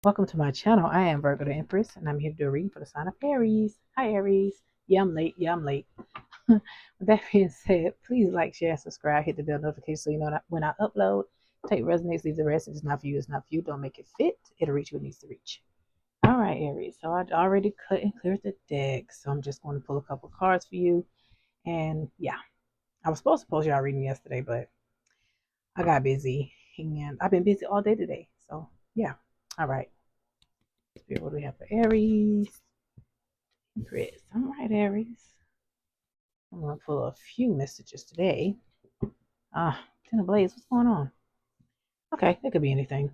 Welcome to my channel. I am Virgo the Empress, and I'm here to do a reading for the sign of Aries. Hi, Aries. Yeah, I'm late. Yeah, I'm late. With that being said, please like, share, and subscribe. Hit the bell notification so you know that when I upload. Take resonates, leave the rest. If it's not for you, it's not for you. Don't make it fit. It'll reach what it needs to reach. All right, Aries. So I already cut and cleared the deck, so I'm just going to pull a couple cards for you. And yeah, I was supposed to post y'all reading yesterday, but I got busy, and I've been busy all day today. So yeah. All right. Spirit, what do we have for Aries? Chris. All right, Aries. I'm going to pull a few messages today. Ten of Blades, what's going on? Okay, it could be anything.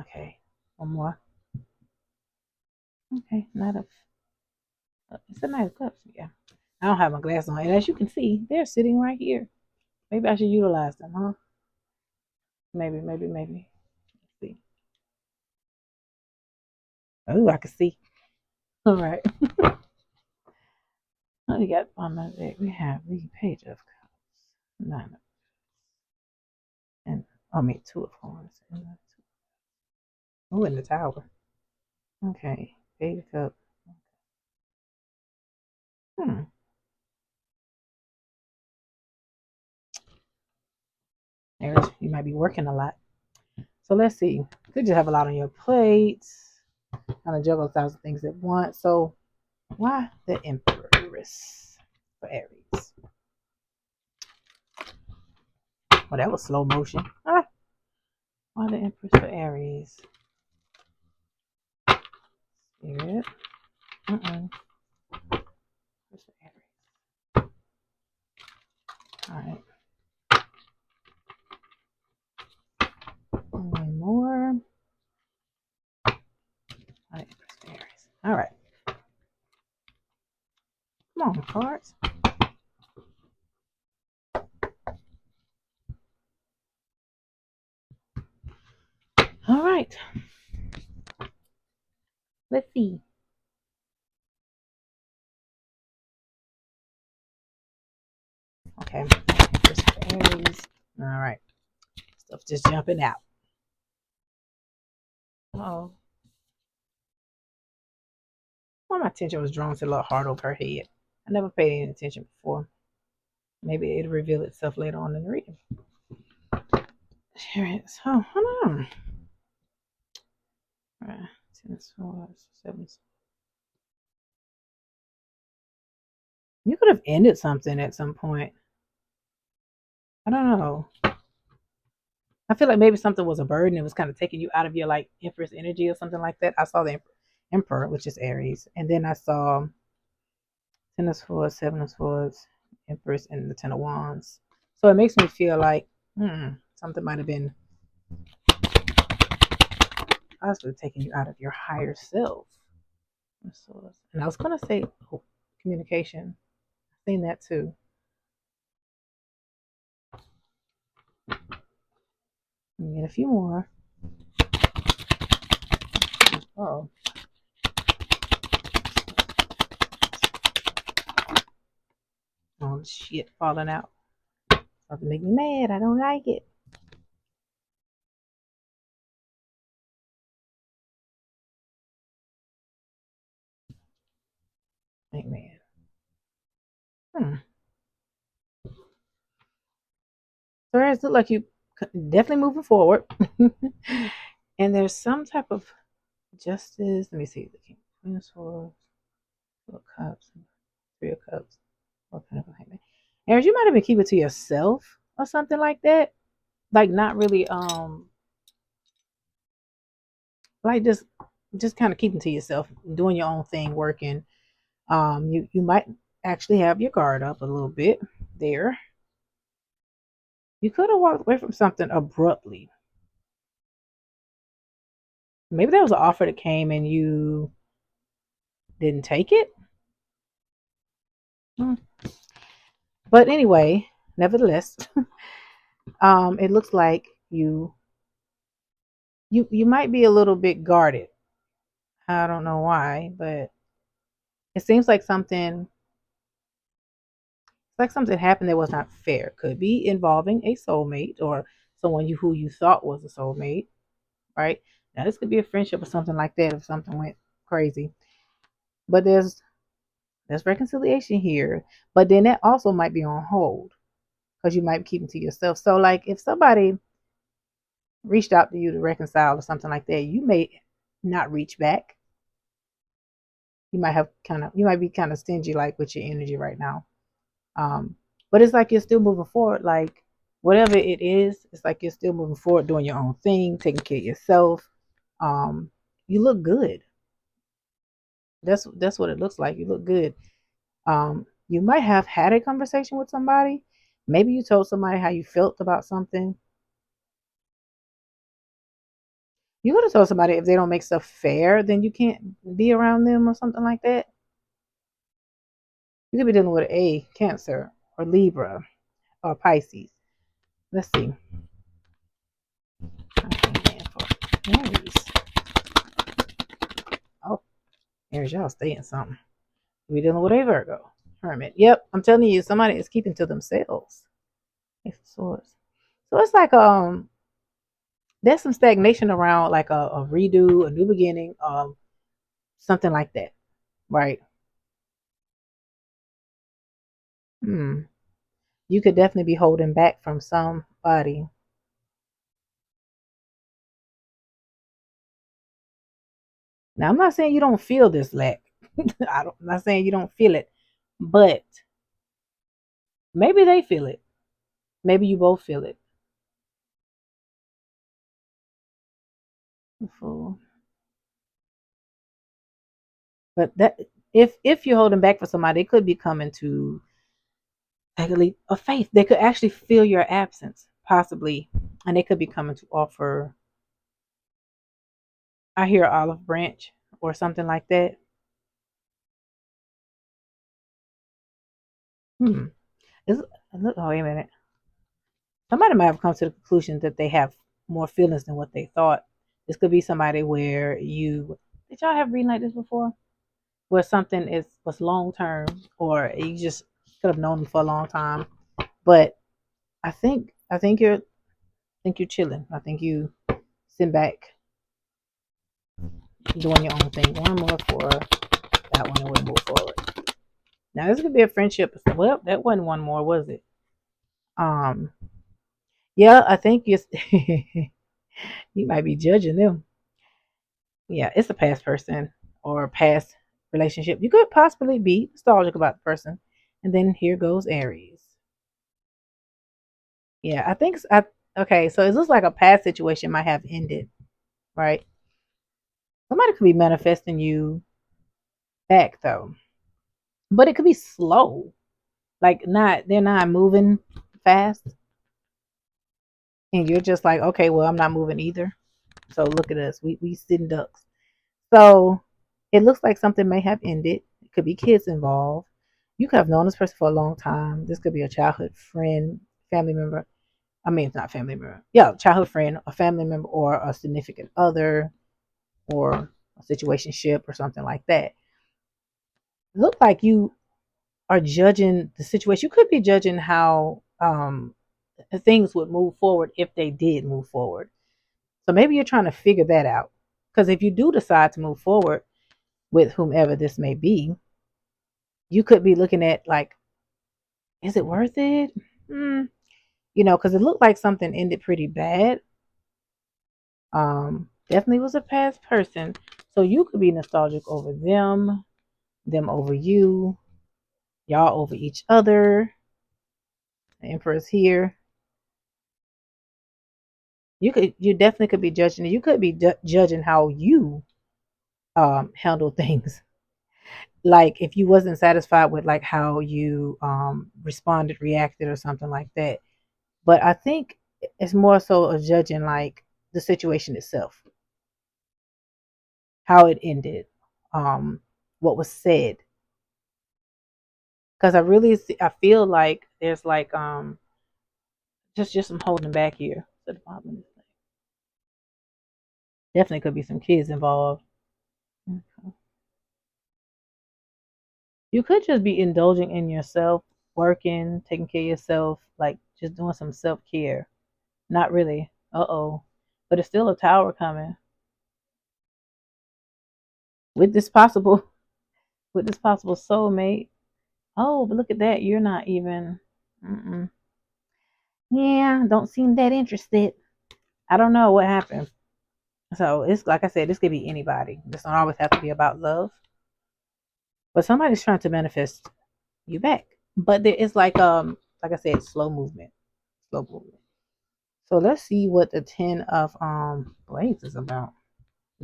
Okay, one more. Okay, Knight of. It's a Knight of Cups. Yeah. I don't have my glasses on. And as you can see, they're sitting right here. Maybe I should utilize them, huh? Maybe. Let's see. Oh, I can see. All right. What we got on my deck? We have the Page of Cups. Nine of, and I mean, Two of Wands. Oh, in the Tower. Okay, Page of Cups. Hmm. Aries, you might be working a lot. So let's see. Could just have a lot on your plate. Kind of juggle 1,000 things at once. So why the Empress for Aries? Well, that was slow motion. Why the Empress for Aries? Spirit. Empress for Aries. All right. One more. Why the Empress for Aries? All right. Come on, cards. All right. Let's see. Okay. Empress for Aries. All right. Stuff just jumping out. Oh. Well, my attention was drawn to the little heart over her head. I never paid any attention before. Maybe it'll reveal itself later on in the reading. Here it is. Oh, hold on. Ten of swords, seven. You could have ended something at some point. I don't know. I feel like maybe something was a burden. It was kind of taking you out of your like Empress energy or something like that. I saw the Emperor, which is Aries, and then I saw Ten of Swords, Seven of Swords, Empress, and the Ten of Wands. So it makes me feel like something might have been possibly taking you out of your higher self. And I was gonna say communication. I've seen that too. Get a few more. Oh, oh shit, falling out. About to make me mad. I don't like it. Amen. Hmm. So it look like you definitely moving forward. And there's some type of justice. Let me see. The King, Queen of Swords, Two of Cups, Three of Cups. What kind of Amen? Aries, you might have been keeping it to yourself or something like that. Like not really like just kind of keeping to yourself, doing your own thing, working. You might actually have your guard up a little bit there. You could have walked away from something abruptly. Maybe there was an offer that came and you didn't take it. Hmm. But anyway, nevertheless, it looks like you might be a little bit guarded. I don't know why, but it seems like something happened that was not fair. Could be involving a soulmate or someone who you thought was a soulmate, right? Now this could be a friendship or something like that if something went crazy. But there's reconciliation here. But then that also might be on hold because you might be keeping to yourself. So like if somebody reached out to you to reconcile or something like that, you may not reach back. You might be kind of stingy like with your energy right now. Um, but it's like you're still moving forward. Like whatever it is, it's like you're still moving forward, doing your own thing, taking care of yourself. Um, you look good. That's what it looks like. You look good. You might have had a conversation with somebody. Maybe you told somebody how you felt about something. You could have told somebody if they don't make stuff fair, then you can't be around them or something like that. You could be dealing with a Cancer or Libra or Pisces. Let's see. Aries. Oh, Aries, y'all stay in something. We dealing with a Virgo. Hermit. Yep, I'm telling you, somebody is keeping to themselves. Ace of Swords. So it's like there's some stagnation around like a redo, a new beginning, something like that. Right. Hmm. You could definitely be holding back from somebody. Now I'm not saying you don't feel this lack. I'm not saying you don't feel it, but maybe they feel it. Maybe you both feel it. Fool. But that if you're holding back for somebody, it could be coming to like a leap of faith. They could actually feel your absence, possibly, and they could be coming to offer. I hear olive branch or something like that. Hmm. Is, oh, wait a minute. Somebody might have come to the conclusion that they have more feelings than what they thought. This could be somebody where you did y'all have reading like this before? Where something is was long term or you just could have known them for a long time. But I think you're chilling. I think you sit back doing your own thing. One more for that one and we'll move forward. Now this could be a friendship. Well, that wasn't one more, was it? Um yeah, I think you you might be judging them. Yeah, it's a past person or a past relationship. You could possibly be nostalgic about the person. And then here goes Aries. Yeah, okay, so it looks like a past situation might have ended, right? Somebody could be manifesting you back though. But it could be slow. Like they're not moving fast. And you're just like, okay, well, I'm not moving either. So look at us. We sitting ducks. So it looks like something may have ended. It could be kids involved. You could have known this person for a long time. This could be a childhood friend, family member. I mean, it's not family member. Yeah, childhood friend, a family member, or a significant other, or a situationship, or something like that. It looks like you are judging the situation. You could be judging how things would move forward if they did move forward. So maybe you're trying to figure that out. Because if you do decide to move forward with whomever this may be, you could be looking at like, is it worth it? Hmm. Because it looked like something ended pretty bad. Definitely was a past person. So you could be nostalgic over them over you, y'all over each other. The Emperor's here. You definitely could be judging it. You could be judging how you handle things. Like if you wasn't satisfied with like how you responded, reacted, or something like that. But I think it's more so a judging like the situation itself, how it ended, um, what was said. Because I feel like there's like just some holding back here. Definitely could be some kids involved. Okay. You could just be indulging in yourself, working, taking care of yourself, like just doing some self care. Not really. Uh oh. But it's still a tower coming. with this possible soulmate. Oh, but look at that. You're not even. Mm-mm. Yeah, don't seem that interested. I don't know what happened. So it's like I said, this could be anybody. This don't always have to be about love. But somebody's trying to manifest you back. But there is like I said, slow movement. Slow movement. So let's see what the 10 of blades is about.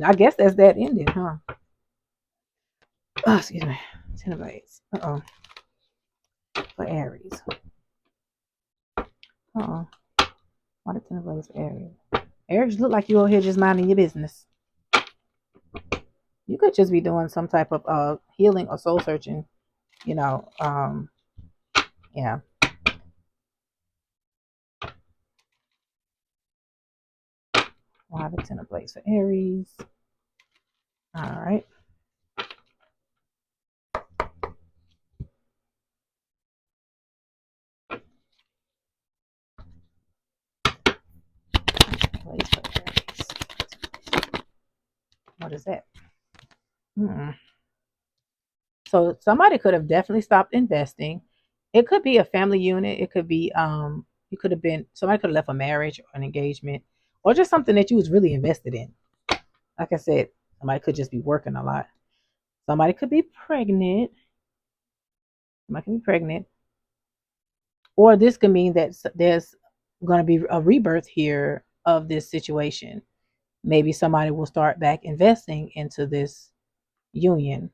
I guess that's that ending, huh? Oh, excuse me. 10 of blades. For Aries. Uh-oh. Why the 10 of blades for Aries? Aries, look like you over here just minding your business. You could just be doing some type of healing or soul searching, you know. Yeah. Why the 10 of blades for Aries? All right. Blades for Aries. What is that? Hmm. So somebody could have definitely stopped investing. It could be a family unit. It could be you could have been somebody could have left a marriage or an engagement or just something that you was really invested in. Like I said, somebody could just be working a lot. Somebody could be pregnant. Somebody could be pregnant. Or this could mean that there's going to be a rebirth here of this situation. Maybe somebody will start back investing into this union.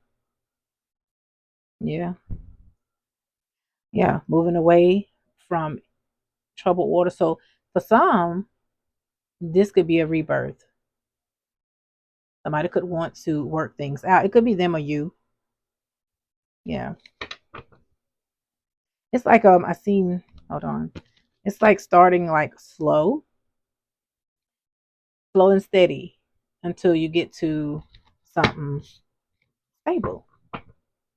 Yeah. Yeah. Moving away from troubled water. So for some, this could be a rebirth. Somebody could want to work things out. It could be them or you. Yeah. It's like I seen hold on. It's like starting like slow and steady until you get to something stable.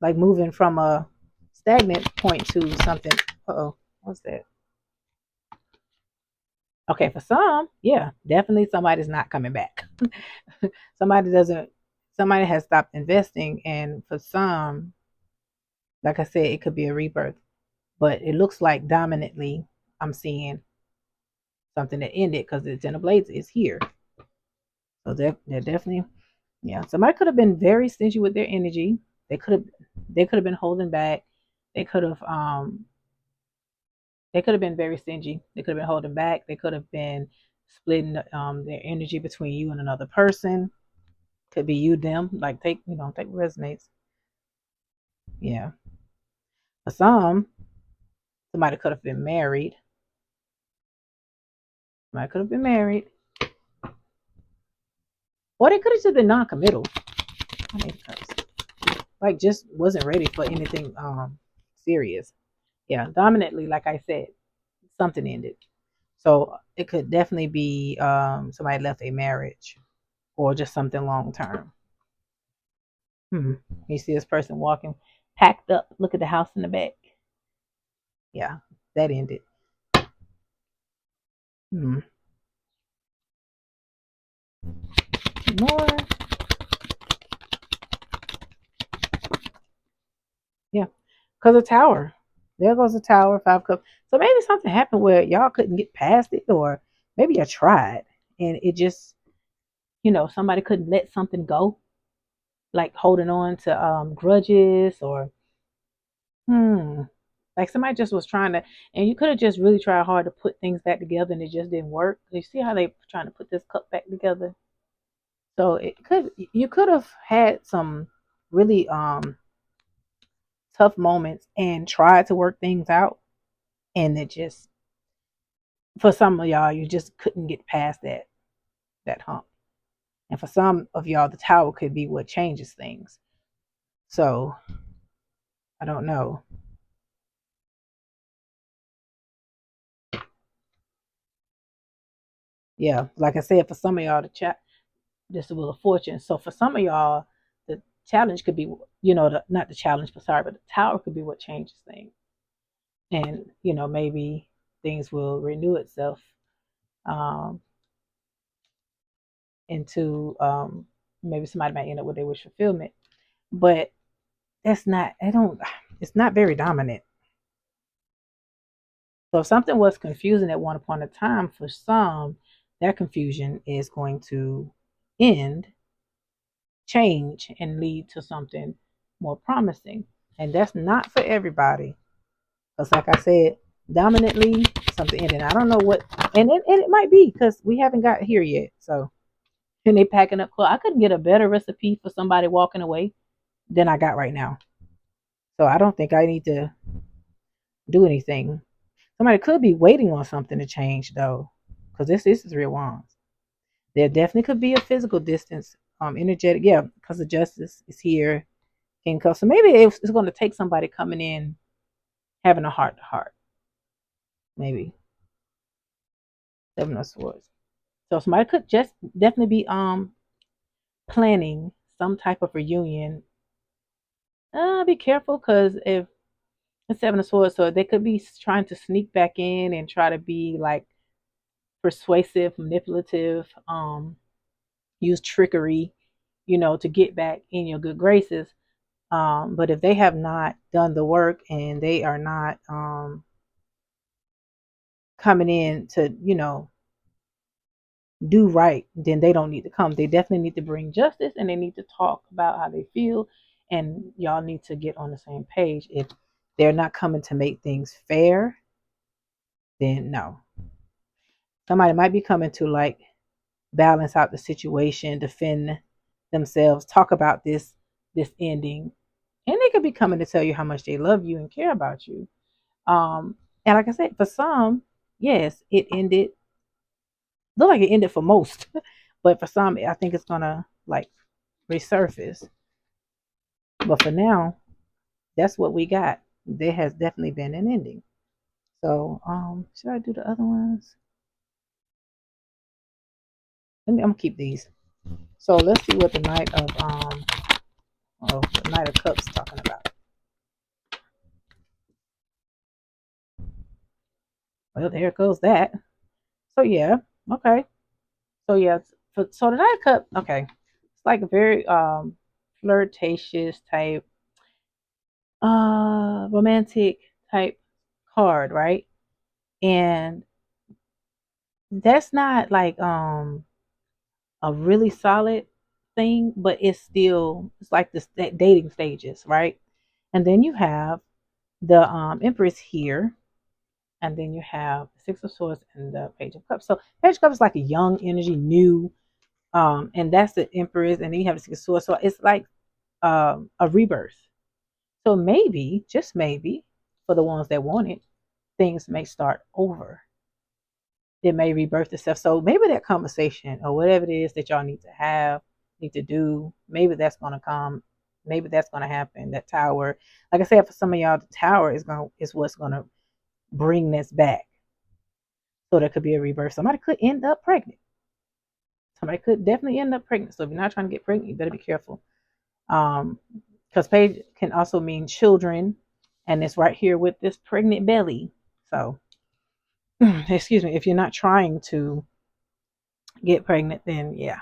Like moving from a stagnant point to something. Uh-oh. What's that? Okay, for some, yeah, definitely somebody's not coming back. somebody doesn't somebody has stopped investing, and for some, like I said, it could be a rebirth. But it looks like dominantly I'm seeing something that ended because the 10 of blades is here. So they're definitely, yeah. Somebody could have been very stingy with their energy. They could have they could have been holding back. They could have they could have been very stingy. They could have been holding back. They could have been splitting their energy between you and another person. Could be you, them. Like take resonates. Yeah. For some, somebody could have been married. Somebody could have been married. Or they could have just been non-committal. I made a curse. Like just wasn't ready for anything serious. Yeah, dominantly, like I said, something ended. So it could definitely be somebody left a marriage or just something long term. You see this person walking packed up. Look at the house in the back. Yeah, that ended. Hmm. More. Yeah, because a tower. There goes the tower, 5 cups. So maybe something happened where y'all couldn't get past it, or maybe you tried and it just, somebody couldn't let something go, like holding on to grudges or, hmm, like somebody just was trying to, and you could have just really tried hard to put things back together and it just didn't work. You see how they trying to put this cup back together? So you could have had some really tough moments and tried to work things out, and it just for some of y'all you just couldn't get past that hump, and for some of y'all the tower could be what changes things. So I don't know. Yeah, like I said, for some of y'all the chat this is the wheel of fortune. So for some of y'all the challenge could be, not the challenge, but sorry, but the tower could be what changes things, and maybe things will renew itself um into Maybe somebody might end up with their wish fulfillment, but that's not. I don't. It's not very dominant. So if something was confusing at one upon a time for some, that confusion is going to end, change, and lead to something more promising. And that's not for everybody. Because, like I said, dominantly something ending. I don't know what, and it might be because we haven't got here yet. So, and they packing up clothes. I couldn't get a better recipe for somebody walking away than I got right now. So I don't think I need to do anything. Somebody could be waiting on something to change though, because this is real wands. There definitely could be a physical distance, energetic, yeah, because the justice is here. And so maybe it's going to take somebody coming in having a heart to heart, maybe 7 of Swords. So somebody could just definitely be planning some type of reunion. Be careful because if it's 7 of Swords, so they could be trying to sneak back in and try to be like persuasive, manipulative, use trickery, to get back in your good graces. But if they have not done the work and they are not coming in to, do right, then they don't need to come. They definitely need to bring justice and they need to talk about how they feel. And y'all need to get on the same page. If they're not coming to make things fair, then no. Somebody might be coming to like balance out the situation, defend themselves, talk about this ending. And they could be coming to tell you how much they love you and care about you. And like I said, for some, yes, it ended. Look like it ended for most, but for some, I think it's gonna like resurface. But for now, that's what we got. There has definitely been an ending. So, should I do the other ones? I'm gonna keep these. So let's see what the the Knight of Cups talking about. Well, there goes that. So yeah, okay. So yeah, so the Knight of Cups, okay, it's like a very flirtatious type, romantic type card, right? And that's not like a really solid thing, but it's like the dating stages, right? And then you have the Empress here, and then you have the Six of Swords and the Page of Cups. So Page of Cups is like a young energy, new, and that's the Empress, and then you have the Six of Swords. So it's like a rebirth. So maybe, just maybe, for the ones that want it, things may start over. It may rebirth itself. So maybe that conversation or whatever it is that y'all need to have, need to do, maybe that's gonna come. Maybe that's gonna happen. That tower, like I said, for some of y'all, the tower is what's gonna bring this back. So there could be a rebirth. Somebody could end up pregnant. Somebody could definitely end up pregnant. So if you're not trying to get pregnant, you better be careful. Because page can also mean children, and it's right here with this pregnant belly. So excuse me, if you're not trying to get pregnant, then yeah.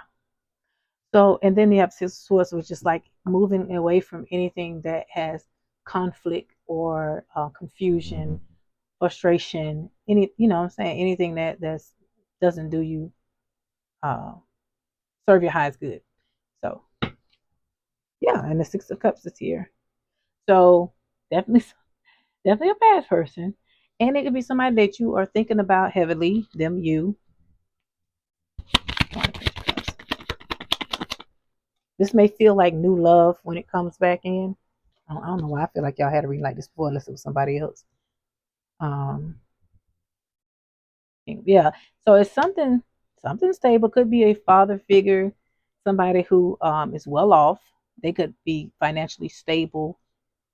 So, and then the Six of Swords, which is like moving away from anything that has conflict or confusion, frustration, what I'm saying, anything that's doesn't do you, uh, serve your highest good. So, yeah, and the Six of Cups is here. So, definitely, definitely a bad person. And it could be somebody that you are thinking about heavily, them, you. This may feel like new love when it comes back in. I don't know why I feel like y'all had to read like this before unless it was somebody else. Um, yeah. So it's something stable. Could be a father figure, somebody who is well off. They could be financially stable,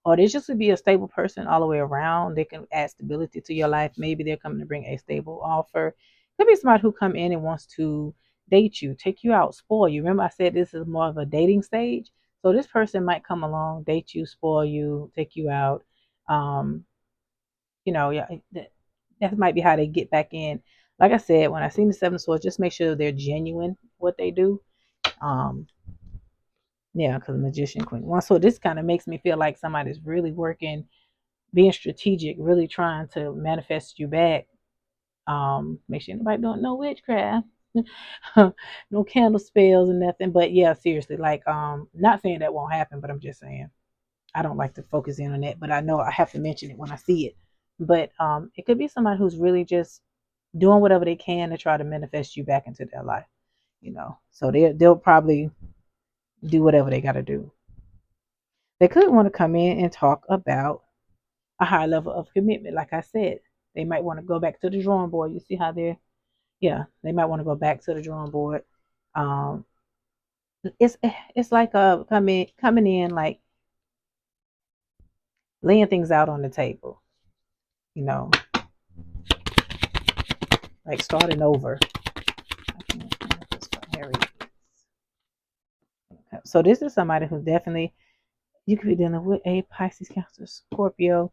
or they just could be a stable person all the way around. They can add stability to your life. Maybe they're coming to bring a stable offer. Could be somebody who come in and wants to date you, take you out, spoil you. Remember I said this is more of a dating stage. So this person might come along, date you, spoil you, take you out. Um, yeah, that might be how they get back in. Like I said, when I seen the 7 of Swords, just make sure they're genuine what they do. Um, Yeah, because magician queen. Well, so this kind of makes me feel like somebody's really working, being strategic, really trying to manifest you back. Make sure nobody don't know witchcraft. No candle spells and nothing. But yeah, seriously, like not saying that won't happen, but I'm just saying I don't like to focus in on that, but I know I have to mention it when I see it. But it could be somebody who's really just doing whatever they can to try to manifest you back into their life, you know. So they'll probably do whatever they got to do. They could want to come in and talk about a high level of commitment. Like I said, they might want to go back to the drawing board. You see how they're, yeah, they might want to go back to the drawing board. Um, it's like coming in like laying things out on the table, you know, like starting over. So this is somebody who definitely you could be dealing with a Pisces, Cancer, Scorpio.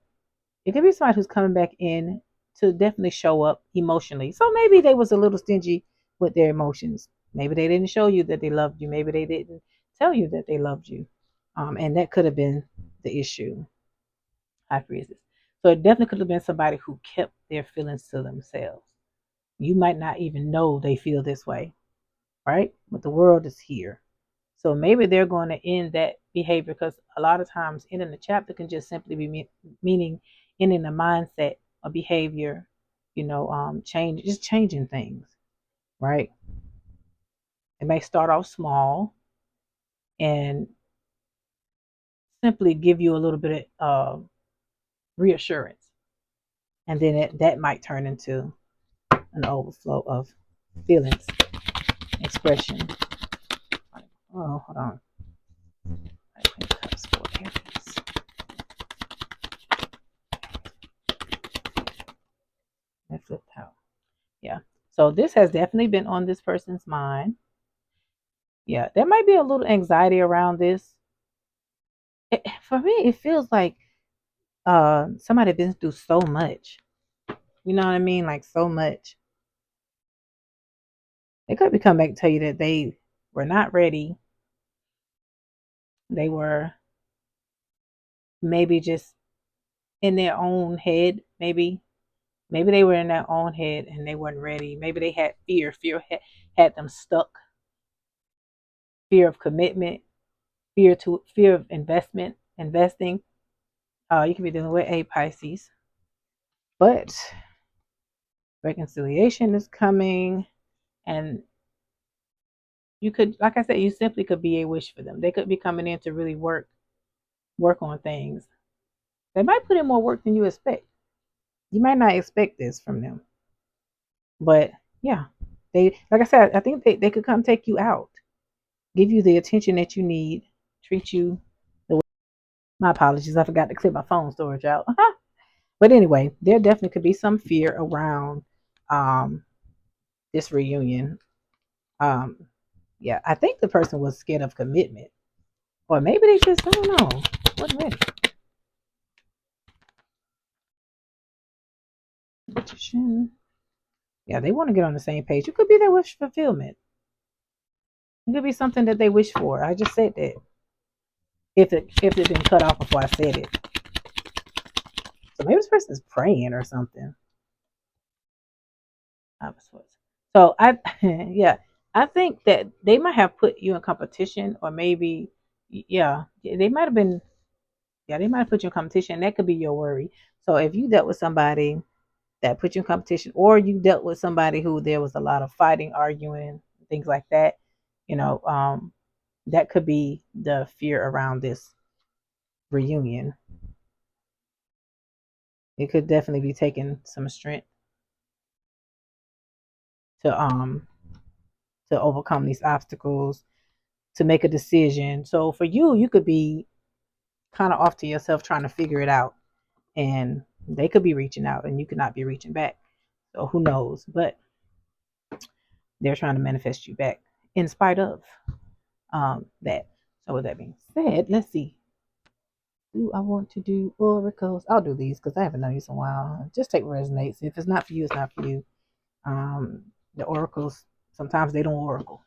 It could be somebody who's coming back in to definitely show up emotionally. So maybe they was a little stingy with their emotions. Maybe they didn't show you that they loved you. Maybe they didn't tell you that they loved you. And that could have been the issue. High freezes. So it definitely could have been somebody who kept their feelings to themselves. You might not even know they feel this way, right? But the world is here. So maybe they're going to end that behavior because a lot of times ending the chapter can just simply be meaning ending the mindset or behavior, change, just changing things, right? It may start off small and simply give you a little bit of reassurance. And then that might turn into an overflow of feelings, expression. Oh, hold on. That flipped out. Yeah. So this has definitely been on this person's mind. Yeah, there might be a little anxiety around this. For me, it feels like somebody been through so much. You know what I mean? Like so much. They could be coming back to tell you that they were not ready. They were maybe just in their own head. Maybe they were in their own head and they weren't ready. Maybe they had fear. Had them stuck. Fear of commitment. Fear of investing. You could be dealing with a Pisces, but reconciliation is coming, and you could, like I said, you simply could be a wish for them. They could be coming in to really work on things. They might put in more work than you expect. You might not expect this from them, but yeah, they, like I said, I think they could come take you out, give you the attention that you need, treat you the way. My apologies, I forgot to clear my phone storage out. But anyway, there definitely could be some fear around um, this reunion. Um, yeah, I think the person was scared of commitment, or maybe they just, I don't know, wasn't ready. Magician. Yeah, they want to get on the same page. It could be their wish fulfillment. It could be something that they wish for. I just said that. If it been cut off before I said it, so maybe this person is praying or something. So I, yeah, I think that they might have put you in competition, or maybe, yeah, they might have been, yeah, they might have put you in competition. That could be your worry. So if you dealt with somebody that put you in competition, or you dealt with somebody who there was a lot of fighting, arguing, things like that, you know, that could be the fear around this reunion. It could definitely be taking some strength to overcome these obstacles, to make a decision. So for you, you could be kind of off to yourself trying to figure it out, and they could be reaching out and you could not be reaching back. So who knows? But they're trying to manifest you back in spite of that. So with that being said, let's see. Do I want to do oracles? I'll do these because I haven't done these in a while. Just take what resonates. If it's not for you, it's not for you. The oracles, sometimes they don't oracle.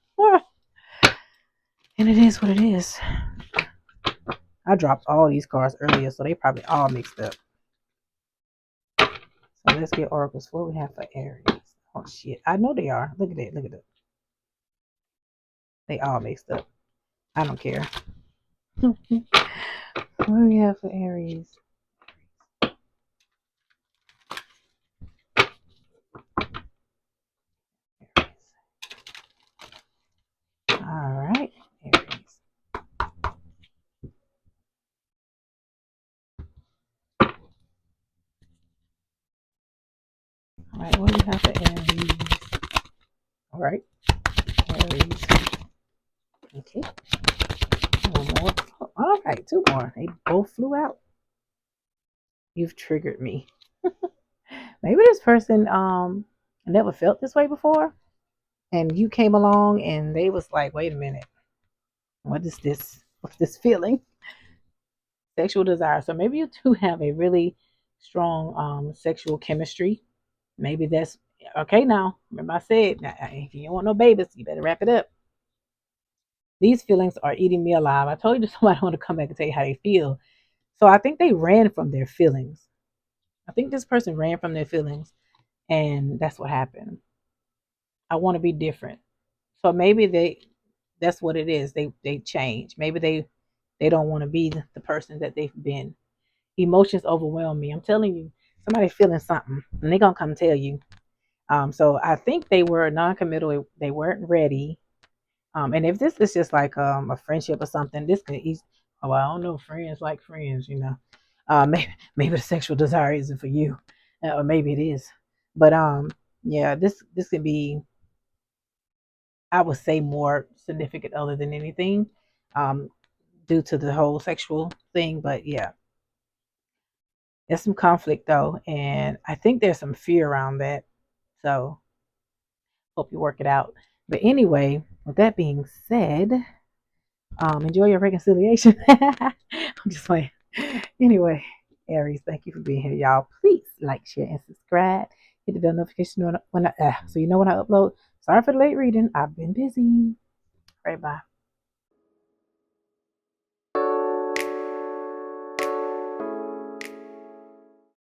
And it is what it is. I dropped all these cards earlier, so they probably all mixed up. So let's get oracles. What we have for Aries? Oh shit! I know they are. Look at it. Look at it. They all mixed up. I don't care. What do we have for Aries? All right, Aries. All right, what do we have for Aries? All right, Aries. Okay, one more. All right, two more. They both flew out. You've triggered me. Maybe this person never felt this way before, and you came along and they was like, wait a minute, what is this? What's this feeling? Sexual desire. So maybe you two have a really strong sexual chemistry. Maybe that's okay. Now, remember I said, if you don't want no babies, you better wrap it up. These feelings are eating me alive. I told you somebody want to come back and tell you how they feel. So I think they ran from their feelings. I think this person ran from their feelings, and that's what happened. I want to be different. So maybe that's what it is. They change. Maybe they don't want to be the person that they've been. Emotions overwhelm me. I'm telling you, somebody feeling something, and they're gonna come tell you. So I think they were non-committal. They weren't ready. And if this is just like a friendship or something, this could easily. Oh, well, I don't know. Friends like friends, you know. Maybe the sexual desire isn't for you, or maybe it is. But yeah, this could be, I would say, more significant other than anything, um, due to the whole sexual thing. But yeah, there's some conflict though, and I think there's some fear around that. So hope you work it out. But anyway, with that being said, enjoy your reconciliation. I'm just playing. Anyway, Aries, thank you for being here, y'all. Please like, share, and subscribe. Hit the bell notification so you know when I upload. Sorry for the late reading. I've been busy. Right, bye.